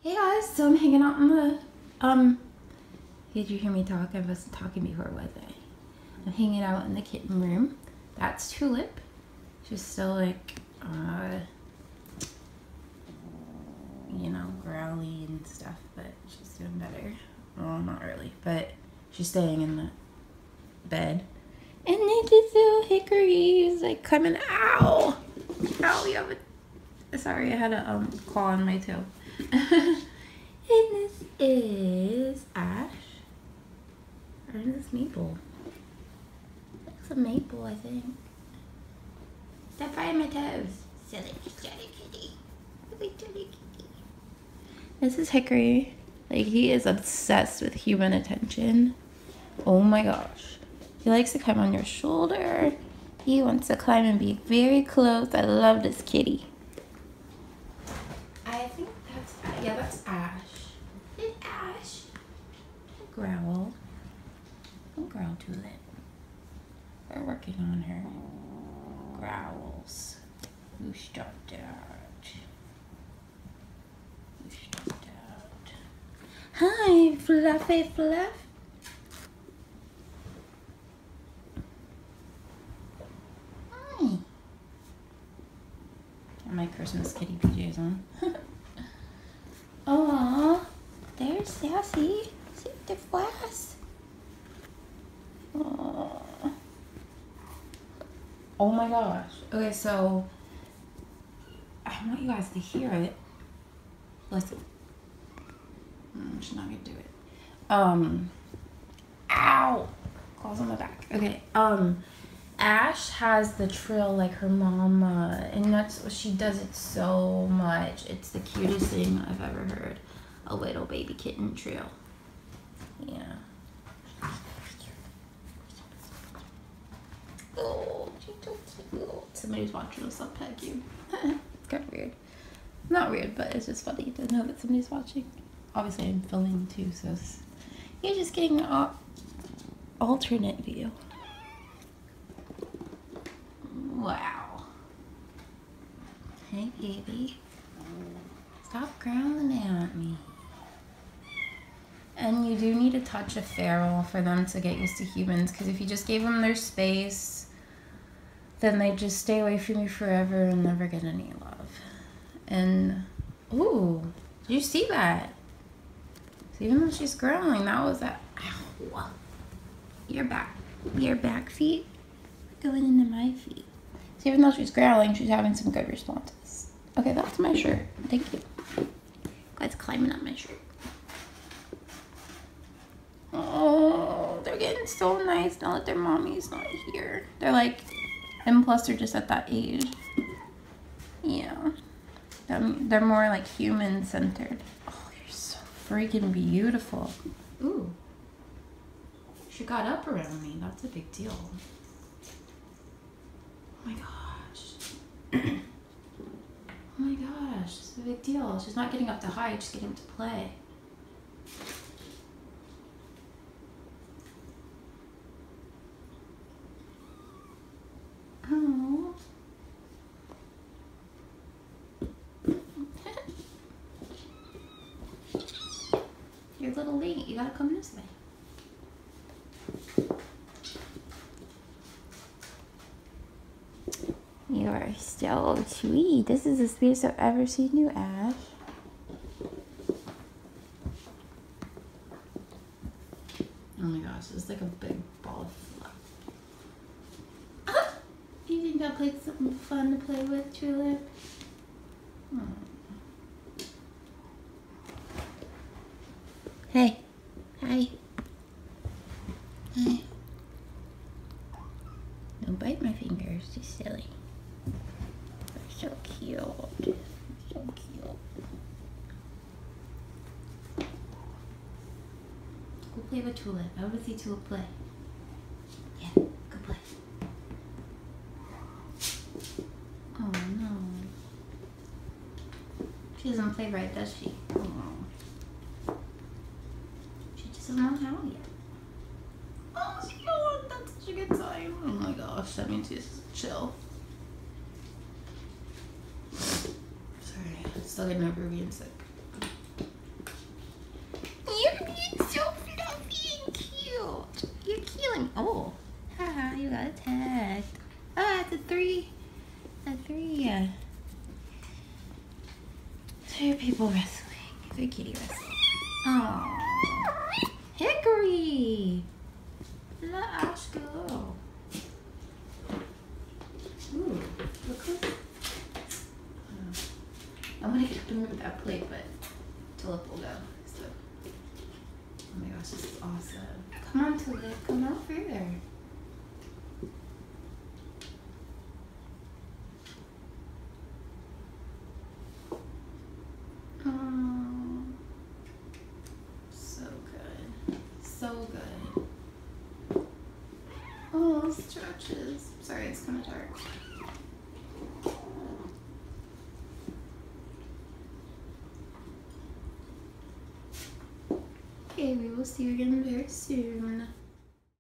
Hey guys, so I'm hanging out in the, did you hear me talk? I wasn't talking before, was I? I'm hanging out in the kitten room. That's Tulip. She's still like, you know, growly and stuff, but she's doing better. Well, not really, but she's staying in the bed. And then this little hickory is like coming, ow! Ow, you have a, sorry, I had a claw on my toe. And this is Ash. Or is this Maple? It's a Maple, I think. Stop biting my toes. Silly kitty. Silly kitty. This is Hickory. Like, he is obsessed with human attention. Oh my gosh. He likes to climb on your shoulder. He wants to climb and be very close. I love this kitty. I think that's, yeah, that's Ash. It's Ash. Don't growl. Don't growl, Tulip. We're working on her growls. Who stopped out? Who stopped out? Hi, Fluffy Fluff. Hi. Got my Christmas kitty PJs on. Aww, there's Sassy. See the flash. Aww. Oh my gosh. Okay, so I want you guys to hear it. Listen. She's not gonna do it. Ow! Claws on my back. Okay. Ash has the trill like her mama, and that's she does it so much. It's the cutest thing I've ever heard. A little baby kitten trill. Yeah. Oh, she's so cute. Somebody's watching us. I'll peg you. It's kind of weird. Not weird, but it's just funny to know that somebody's watching. Obviously, I'm filming too, so you're just getting an alternate view. Wow. Hey, baby. Stop growling at me. And you do need a touch of feral for them to get used to humans, because if you just gave them their space, then they'd just stay away from you forever and never get any love. And, ooh, did you see that? So even though she's growling, that was that, ow. Your back feet going into my feet. So even though she's growling, she's having some good responses. Okay, that's my shirt. Thank you. Guys climbing up my shirt. Oh, they're getting so nice now that their mommy's not here. They're like, and plus they're just at that age. Yeah. They're more like human-centered. Oh, you're so freaking beautiful. Ooh. She got up around me. That's a big deal. Oh my gosh. Oh my gosh, it's a big deal. She's not getting up to hide, she's getting up to play. Oh. You're a little late. You gotta come this way. You are so sweet. This is the sweetest I've ever seen you, Ash. Oh my gosh, it's like a big ball of fluff. Ah! Do you think I'll play something fun to play with, Tulip? Oh. Hey. Hi. Hi. Don't bite my fingers, just silly. So cute. So cute. Go play with Tulip. I want to see Tulip play. Yeah, go play. Oh no. She doesn't play right, does she? Oh. She doesn't know how yet. Oh, she's going. That's such a good sign. Oh my gosh, that means she's chill. Sorry, still getting over being sick. people wrestling. They're kitty wrestling. Oh, Hickory! Let Ash go. Ooh, look who's... I want to get them with that plate, but Tulip will go. So. Oh my gosh, this is awesome. Come on, Tulip, come out further. Oh, so good. So good. Oh, stretches. Sorry, it's kind of dark. Okay, we will see you again very soon.